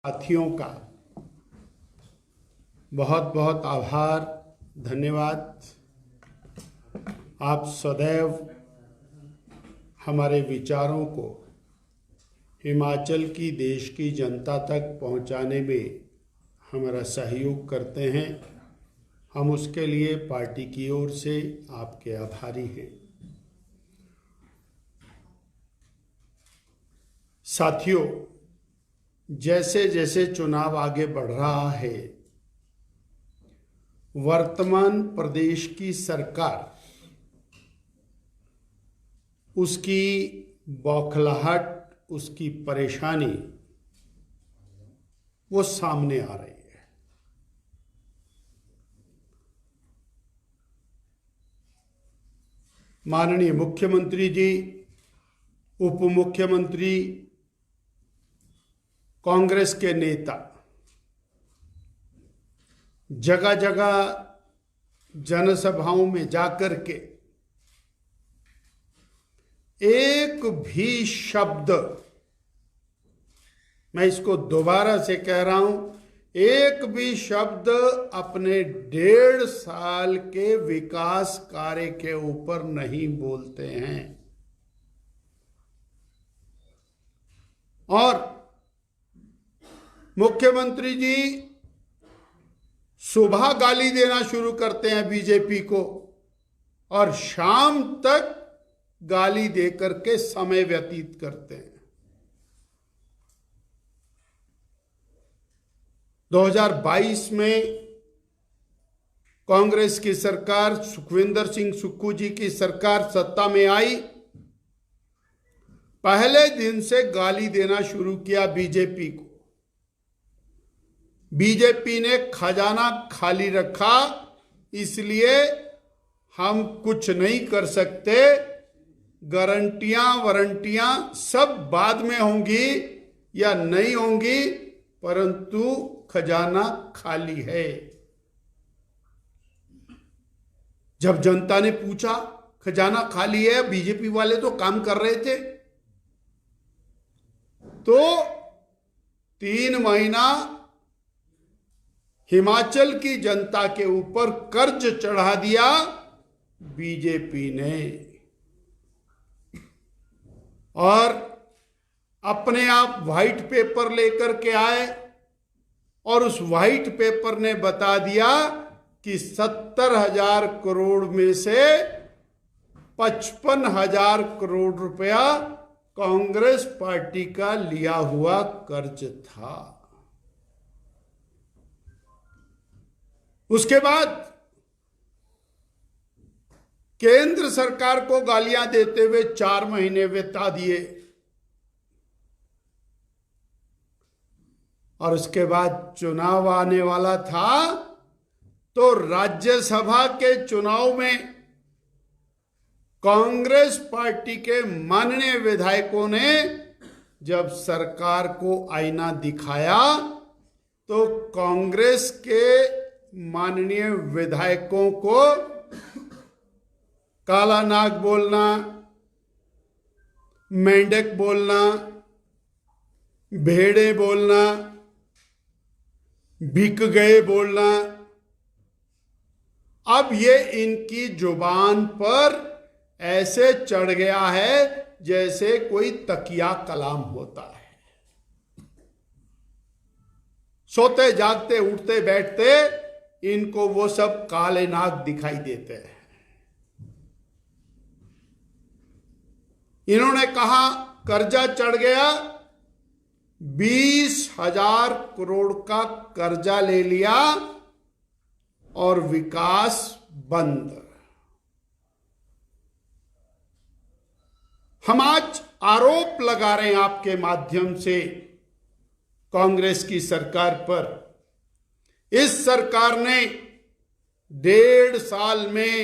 साथियों का बहुत बहुत आभार, धन्यवाद। आप सदैव हमारे विचारों को हिमाचल की, देश की जनता तक पहुंचाने में हमारा सहयोग करते हैं। हम उसके लिए पार्टी की ओर से आपके आभारी हैं। साथियों, जैसे जैसे चुनाव आगे बढ़ रहा है, वर्तमान प्रदेश की सरकार, उसकी बौखलाहट, उसकी परेशानी वो सामने आ रही है। माननीय मुख्यमंत्री जी, उप मुख्यमंत्री, कांग्रेस के नेता जगह जगह जनसभाओं में जाकर के एक भी शब्द, मैं इसको दोबारा से कह रहा हूं, एक भी शब्द अपने 1.5 साल के विकास कार्य के ऊपर नहीं बोलते हैं। और मुख्यमंत्री जी सुबह गाली देना शुरू करते हैं बीजेपी को और शाम तक गाली देकर के समय व्यतीत करते हैं। 2022 में कांग्रेस की सरकार, सुखविंदर सिंह सुक्खू जी की सरकार सत्ता में आई, पहले दिन से गाली देना शुरू किया बीजेपी को। बीजेपी ने खजाना खाली रखा, इसलिए हम कुछ नहीं कर सकते, गारंटियां वारंटियां सब बाद में होंगी या नहीं होंगी, परंतु खजाना खाली है। जब जनता ने पूछा खजाना खाली है, बीजेपी वाले तो काम कर रहे थे, तो 3 महीना हिमाचल की जनता के ऊपर कर्ज चढ़ा दिया बीजेपी ने और अपने आप व्हाइट पेपर लेकर के आए और उस व्हाइट पेपर ने बता दिया कि 70,000 करोड़ में से 55,000 करोड़ रुपया कांग्रेस पार्टी का लिया हुआ कर्ज था। उसके बाद केंद्र सरकार को गालियां देते हुए 4 महीने बिता दिए और उसके बाद चुनाव आने वाला था, तो राज्यसभा के चुनाव में कांग्रेस पार्टी के माननीय विधायकों ने जब सरकार को आईना दिखाया, तो कांग्रेस के माननीय विधायकों को काला नाग बोलना, मेंढक बोलना, भेड़े बोलना, बिक गए बोलना, अब ये इनकी जुबान पर ऐसे चढ़ गया है जैसे कोई तकिया कलाम होता है। सोते जागते उठते बैठते इनको वो सब काले नाग दिखाई देते हैं। इन्होंने कहा कर्जा चढ़ गया, 20,000 करोड़ का कर्जा ले लिया और विकास बंद। हम आज आरोप लगा रहे हैं आपके माध्यम से कांग्रेस की सरकार पर। इस सरकार ने 1.5 साल में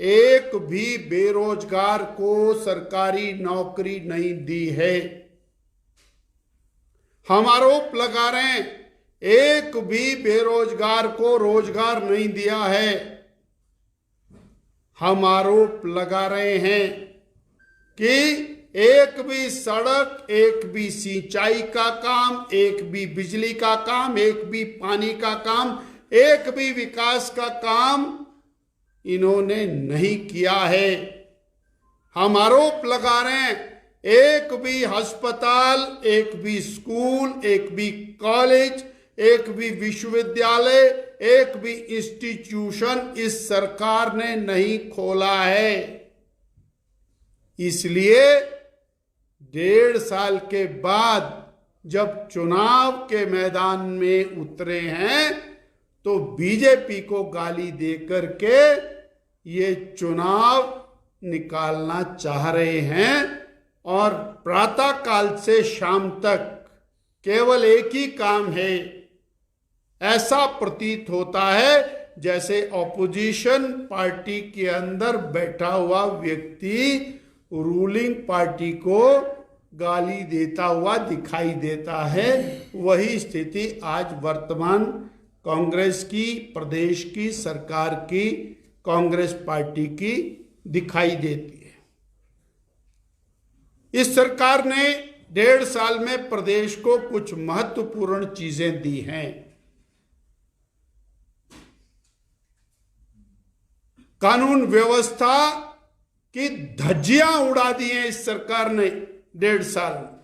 एक भी बेरोजगार को सरकारी नौकरी नहीं दी है। हम आरोप लगा रहे हैं, एक भी बेरोजगार को रोजगार नहीं दिया है। हम आरोप लगा रहे हैं कि एक भी सड़क, एक भी सिंचाई का काम, एक भी बिजली का काम, एक भी पानी का काम, एक भी विकास का काम इन्होंने नहीं किया है। हम आरोप लगा रहे हैं, एक भी अस्पताल, एक भी स्कूल, एक भी कॉलेज, एक भी विश्वविद्यालय, एक भी इंस्टीट्यूशन इस सरकार ने नहीं खोला है। इसलिए 1.5 साल के बाद जब चुनाव के मैदान में उतरे हैं तो बीजेपी को गाली देकर के ये चुनाव निकालना चाह रहे हैं और प्रातः काल से शाम तक केवल एक ही काम है। ऐसा प्रतीत होता है जैसे ऑपोजिशन पार्टी के अंदर बैठा हुआ व्यक्ति रूलिंग पार्टी को गाली देता हुआ दिखाई देता है। वही स्थिति आज वर्तमान कांग्रेस की, प्रदेश की सरकार की, कांग्रेस पार्टी की दिखाई देती है। इस सरकार ने 1.5 साल में प्रदेश को कुछ महत्वपूर्ण चीजें दी हैं। कानून व्यवस्था की धज्जियां उड़ा दी हैं इस सरकार ने 1.5 साल में।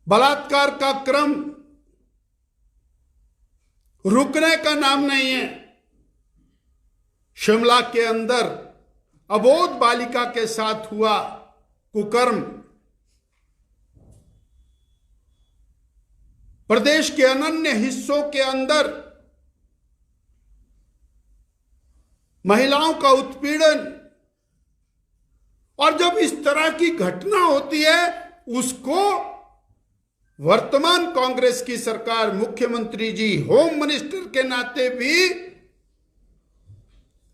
बलात्कार का क्रम रुकने का नाम नहीं है। शिमला के अंदर अबोध बालिका के साथ हुआ कुकर्म प्रदेश के अन्य हिस्सों के अंदर महिलाओं का उत्पीड़न, और जब इस तरह की घटना होती है उसको वर्तमान कांग्रेस की सरकार, मुख्यमंत्री जी, होम मिनिस्टर के नाते भी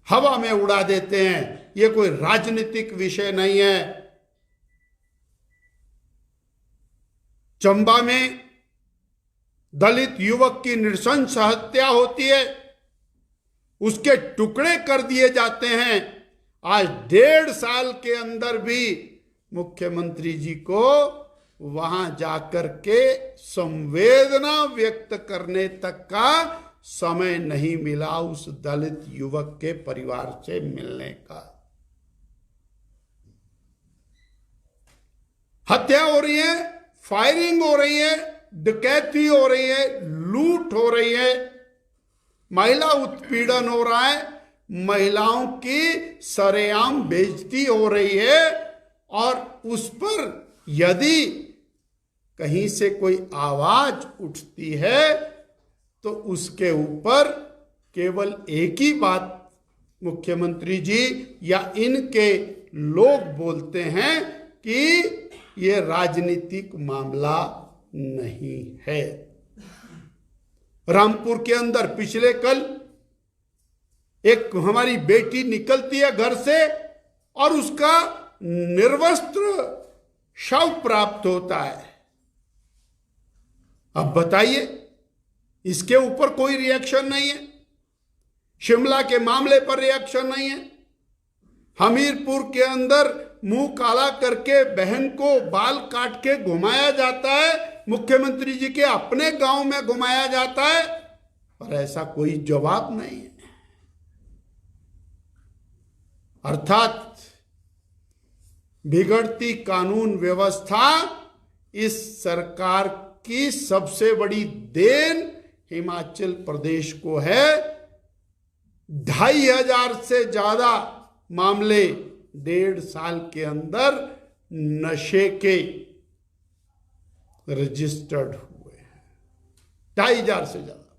हवा में उड़ा देते हैं। यह कोई राजनीतिक विषय नहीं है। चंबा में दलित युवक की नृशंस हत्या होती है, उसके टुकड़े कर दिए जाते हैं। आज 1.5 साल के अंदर भी मुख्यमंत्री जी को वहां जाकर के संवेदना व्यक्त करने तक का समय नहीं मिला उस दलित युवक के परिवार से मिलने का। हत्या हो रही है, फायरिंग हो रही है, डकैती हो रही है, लूट हो रही है, महिला उत्पीड़न हो रहा है, महिलाओं की सरेआम बेइज्जती हो रही है। और उस पर यदि कहीं से कोई आवाज उठती है तो उसके ऊपर केवल एक ही बात मुख्यमंत्री जी या इनके लोग बोलते हैं कि ये राजनीतिक मामला नहीं है। रामपुर के अंदर पिछले कल एक हमारी बेटी निकलती है घर से और उसका निर्वस्त्र शव प्राप्त होता है। अब बताइए, इसके ऊपर कोई रिएक्शन नहीं है। शिमला के मामले पर रिएक्शन नहीं है। हमीरपुर के अंदर मुंह काला करके बहन को बाल काट के घुमाया जाता है, मुख्यमंत्री जी के अपने गांव में घुमाया जाता है, और ऐसा कोई जवाब नहीं है। अर्थात बिगड़ती कानून व्यवस्था इस सरकार की सबसे बड़ी देन हिमाचल प्रदेश को है। 2,500 से ज्यादा मामले 1.5 साल के अंदर नशे के रजिस्टर्ड हुए हैं, 2,500 से ज्यादा,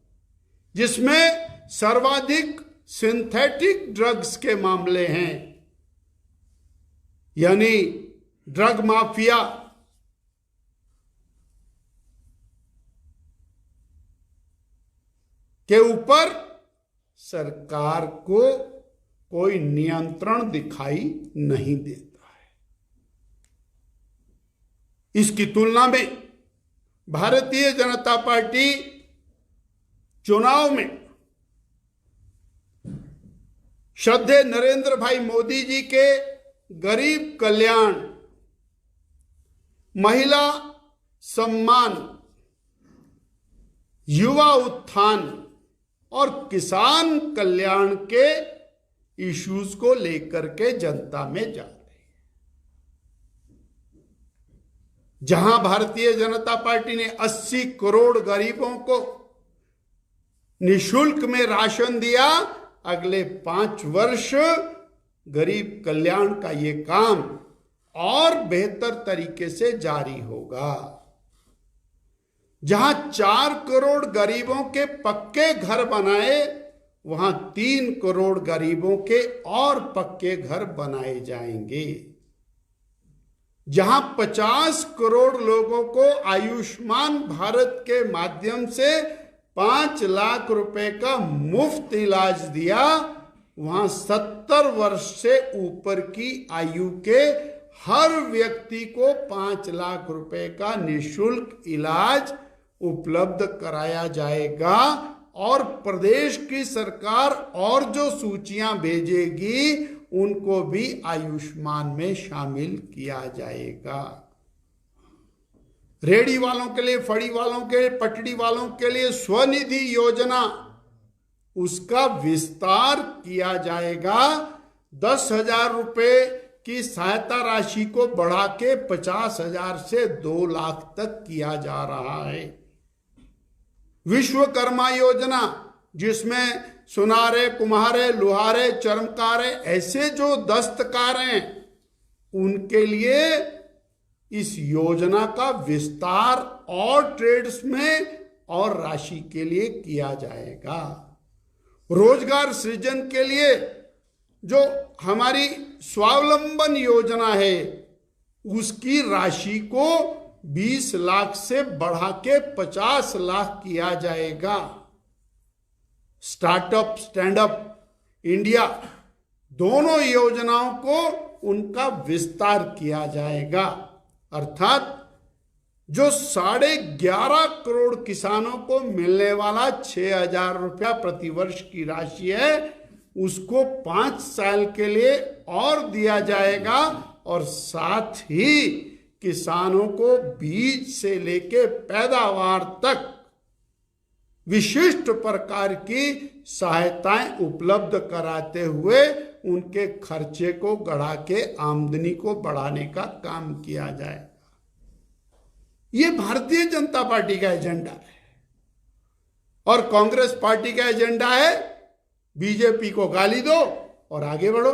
जिसमें सर्वाधिक सिंथेटिक ड्रग्स के मामले हैं। यानी ड्रग माफिया के ऊपर सरकार को कोई नियंत्रण दिखाई नहीं देता है। इसकी तुलना में भारतीय जनता पार्टी चुनाव में श्रद्धेय नरेंद्र भाई मोदी जी के गरीब कल्याण, महिला सम्मान, युवा उत्थान और किसान कल्याण के इश्यूज को लेकर के जनता में जा रहे हैं। जहां भारतीय जनता पार्टी ने 80 करोड़ गरीबों को निशुल्क में राशन दिया, अगले 5 वर्ष गरीब कल्याण का ये काम और बेहतर तरीके से जारी होगा। जहां 4 करोड़ गरीबों के पक्के घर बनाए, वहां 3 करोड़ गरीबों के और पक्के घर बनाए जाएंगे। जहां 50 करोड़ लोगों को आयुष्मान भारत के माध्यम से 5 लाख रुपए का मुफ्त इलाज दिया, वहां 70 वर्ष से ऊपर की आयु के हर व्यक्ति को 5 लाख रुपए का निःशुल्क इलाज उपलब्ध कराया जाएगा। और प्रदेश की सरकार और जो सूचियां भेजेगी उनको भी आयुष्मान में शामिल किया जाएगा। रेहड़ी वालों के लिए, फड़ी वालों के लिए, पटड़ी वालों के लिए स्वनिधि योजना, उसका विस्तार किया जाएगा। 10,000 रुपए की सहायता राशि को बढ़ा के 50,000 से 2 लाख तक किया जा रहा है। विश्वकर्मा योजना, जिसमें सुनारे, कुम्हारे, लोहारे, चर्मकारे, ऐसे जो दस्तकार हैं, उनके लिए इस योजना का विस्तार और ट्रेड्स में और राशि के लिए किया जाएगा। रोजगार सृजन के लिए जो हमारी स्वावलंबन योजना है, उसकी राशि को 20 लाख से बढ़ा के 50 लाख किया जाएगा। स्टार्टअप, स्टैंड अप इंडिया, दोनों योजनाओं को उनका विस्तार किया जाएगा। अर्थात जो 11.5 करोड़ किसानों को मिलने वाला 6,000 रुपया प्रतिवर्ष की राशि है, उसको 5 साल के लिए और दिया जाएगा। और साथ ही किसानों को बीज से लेके पैदावार तक विशिष्ट प्रकार की सहायताएं उपलब्ध कराते हुए उनके खर्चे को बढ़ा के आमदनी को बढ़ाने का काम किया जाएगा। ये भारतीय जनता पार्टी का एजेंडा है। और कांग्रेस पार्टी का एजेंडा है बीजेपी को गाली दो और आगे बढ़ो,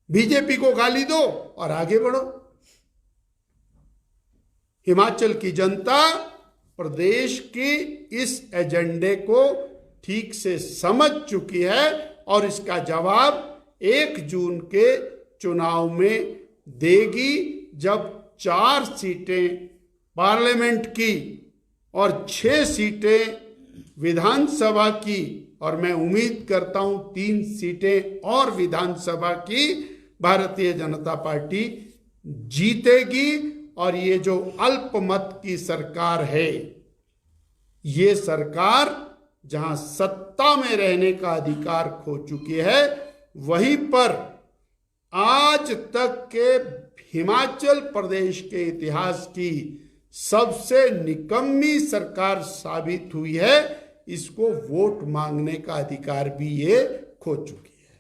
बीजेपी को गाली दो और आगे बढ़ो। हिमाचल की जनता प्रदेश की इस एजेंडे को ठीक से समझ चुकी है और इसका जवाब 1 जून के चुनाव में देगी, जब 4 सीटें पार्लियामेंट की और 6 सीटें विधानसभा की, और मैं उम्मीद करता हूं 3 सीटें और विधानसभा की भारतीय जनता पार्टी जीतेगी। और ये जो अल्पमत की सरकार है, ये सरकार जहां सत्ता में रहने का अधिकार खो चुकी है, वहीं पर आज तक के हिमाचल प्रदेश के इतिहास की सबसे निकम्मी सरकार साबित हुई है। इसको वोट मांगने का अधिकार भी ये खो चुकी है।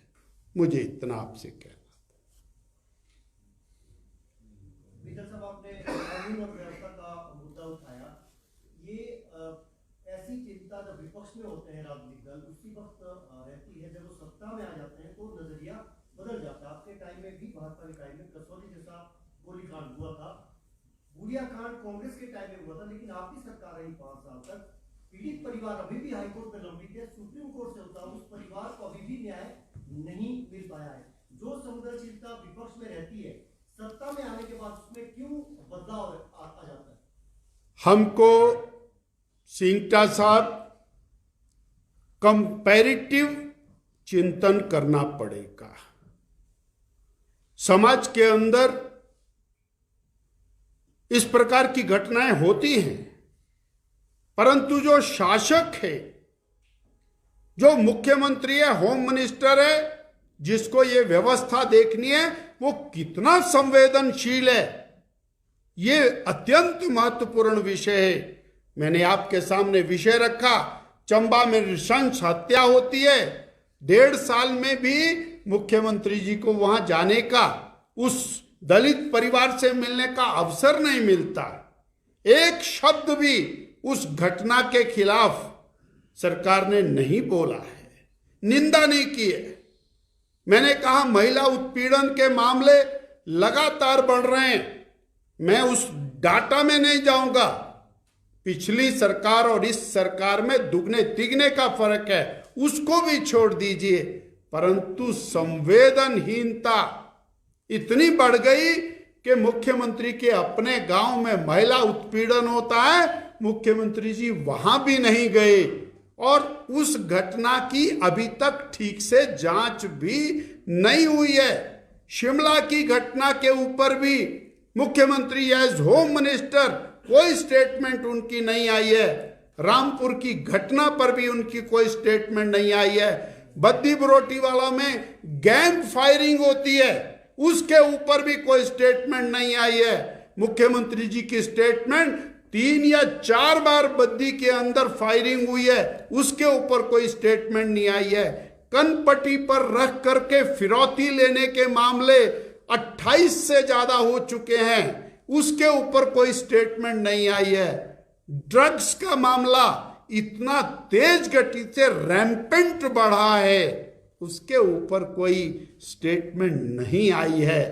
मुझे इतना आपसे कहना। कानून और व्यवस्था का मुद्दा उठाया। ये ऐसी चिंता जब विपक्ष में होते हैं राजनीतिक दल, उसी वक्त रहती है। जब वो सत्ता में आ जाते हैं तो नजरिया बदल जाता है। आपके टाइम में भी, भाजपा के टाइम में कसौली जैसा गोलीकांड हुआ था, गुड़िया कांड कांग्रेस के टाइम में हुआ था, लेकिन आपकी सरकार रही 5 साल तक। पीड़ित परिवार अभी भी हाईकोर्ट में लंबित है, सुप्रीम कोर्ट से होता, उस परिवार को अभी भी न्याय नहीं मिल पाया है। जो संवेदनशीलता विपक्ष में रहती है, सत्ता में आने के बाद उसमें क्यों बदलाव आ जाता है? हमको सिंगटा साहब कंपैरेटिव चिंतन करना पड़ेगा। समाज के अंदर इस प्रकार की घटनाएं होती हैं, परंतु जो शासक है जो मुख्यमंत्री है, होम मिनिस्टर है, जिसको ये व्यवस्था देखनी है, वो कितना संवेदनशील है, ये अत्यंत महत्वपूर्ण विषय है। मैंने आपके सामने विषय रखा, चंबा में नृशंस हत्या होती है, 1.5 साल में भी मुख्यमंत्री जी को वहां जाने का, उस दलित परिवार से मिलने का अवसर नहीं मिलता। एक शब्द भी उस घटना के खिलाफ सरकार ने नहीं बोला है, निंदा नहीं की है। मैंने कहा महिला उत्पीड़न के मामले लगातार बढ़ रहे हैं, मैं उस डाटा में नहीं जाऊंगा। पिछली सरकार और इस सरकार में दुगने तिगने का फर्क है, उसको भी छोड़ दीजिए, परंतु संवेदनहीनता इतनी बढ़ गई कि मुख्यमंत्री के अपने गांव में महिला उत्पीड़न होता है, मुख्यमंत्री जी वहां भी नहीं गए, और उस घटना की अभी तक ठीक से जांच भी नहीं हुई है। शिमला की घटना के ऊपर भी मुख्यमंत्री एज होम मिनिस्टर कोई स्टेटमेंट उनकी नहीं आई है। रामपुर की घटना पर भी उनकी कोई स्टेटमेंट नहीं आई है। बद्दी बरोटीवाला में गैंग फायरिंग होती है, उसके ऊपर भी कोई स्टेटमेंट नहीं आई है। मुख्यमंत्री जी की स्टेटमेंट 3 या 4 बार बद्दी के अंदर फायरिंग हुई है, उसके ऊपर कोई स्टेटमेंट नहीं आई है। कनपट्टी पर रख करके फिरौती लेने के मामले 28 से ज्यादा हो चुके हैं, उसके ऊपर कोई स्टेटमेंट नहीं आई है। ड्रग्स का मामला इतना तेज गति से रैंपेंट बढ़ा है, उसके ऊपर कोई स्टेटमेंट नहीं आई है।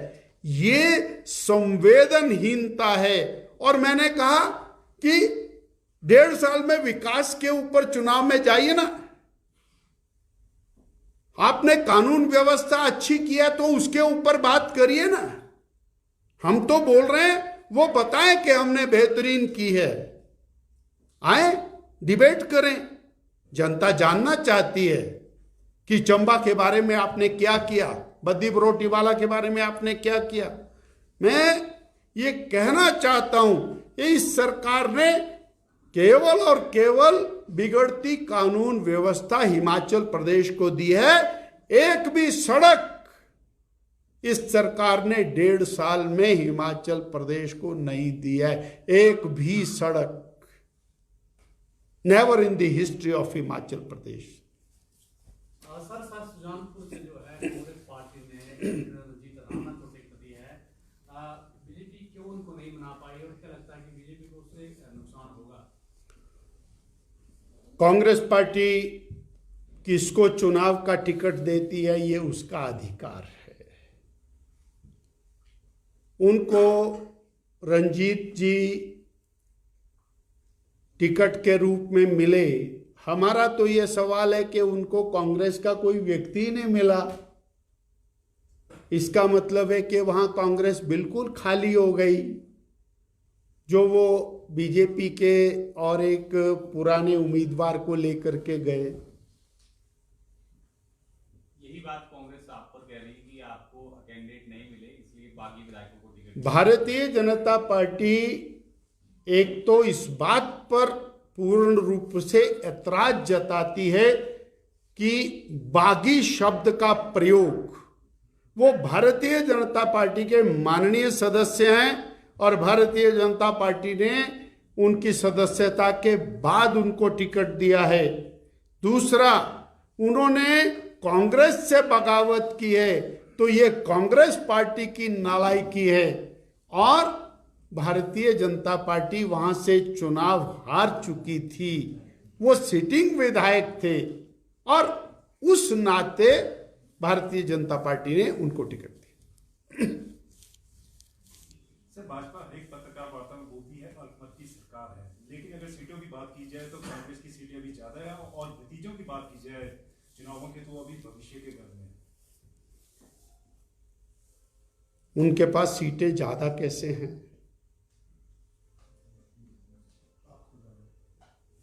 ये संवेदनहीनता है। और मैंने कहा कि 1.5 साल में विकास के ऊपर चुनाव में जाइए ना, आपने कानून व्यवस्था अच्छी किया तो उसके ऊपर बात करिए ना। हम तो बोल रहे हैं वो बताएं कि हमने बेहतरीन की है, आए डिबेट करें। जनता जानना चाहती है कि चंबा के बारे में आपने क्या किया, बद्दी बरोटीवाला के बारे में आपने क्या किया। मैं ये कहना चाहता हूं, इस सरकार ने केवल और केवल बिगड़ती कानून व्यवस्था हिमाचल प्रदेश को दी है। एक भी सड़क इस सरकार ने 1.5 साल में हिमाचल प्रदेश को नहीं दी है, एक भी सड़क। Never in the history of Himachal Pradesh. Sir Sujanpur से जो है कांग्रेस पार्टी ने जीत राणा को टिकट दी है, बीजेपी क्यों उनको नहीं मना पाई और क्या लगता है कि बीजेपी को उससे नुकसान होगा? कांग्रेस पार्टी किसको चुनाव का टिकट देती है ये उसका अधिकार है। उनको रंजीत जी टिकट के रूप में मिले, हमारा तो ये सवाल है कि उनको कांग्रेस का कोई व्यक्ति ही नहीं मिला। इसका मतलब है कि वहां कांग्रेस बिल्कुल खाली हो गई, जो वो बीजेपी के और एक पुराने उम्मीदवार को लेकर के गए। यही बात कांग्रेस आप पर कह रही है कि आपको कैंडिडेट नहीं मिले इसलिए बाकी विधायकों को टिकट। भारतीय जनता पार्टी एक तो इस बात पर पूर्ण रूप से ऐतराज जताती है कि बागी शब्द का प्रयोग, वो भारतीय जनता पार्टी के माननीय सदस्य हैं और भारतीय जनता पार्टी ने उनकी सदस्यता के बाद उनको टिकट दिया है। दूसरा, उन्होंने कांग्रेस से बगावत की है, तो ये कांग्रेस पार्टी की नालायकी है। और भारतीय जनता पार्टी वहां से चुनाव हार चुकी थी, वो सिटिंग विधायक थे और उस नाते भारतीय जनता पार्टी ने उनको टिकट दी। सर, भाजपा एक पत्रकार वार्ता में बोलती है अल्पमत की सरकार है, लेकिन अगर सीटों की बात की जाए तो कांग्रेस की सीटें अभी ज्यादा है और नतीजों की बात की जाए चुनावों के तो अभी भविष्य के घर में उनके पास सीटें ज्यादा कैसे हैं?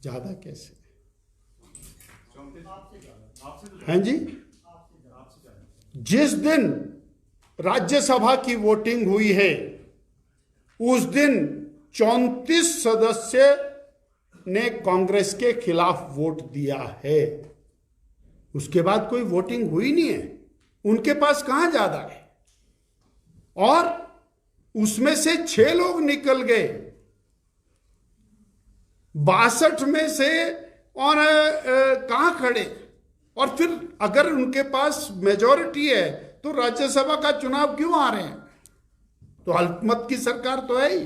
ज्यादा कैसे हैं जी? जिस दिन राज्यसभा की वोटिंग हुई है उस दिन 34 सदस्य ने कांग्रेस के खिलाफ वोट दिया है। उसके बाद कोई वोटिंग हुई नहीं है, उनके पास कहां ज्यादा है। और उसमें से 6 लोग निकल गए 62 में से, और कहां खड़े। और फिर अगर उनके पास मेजॉरिटी है तो राज्यसभा का चुनाव क्यों आ रहे हैं? तो अल्पमत की सरकार तो है ही।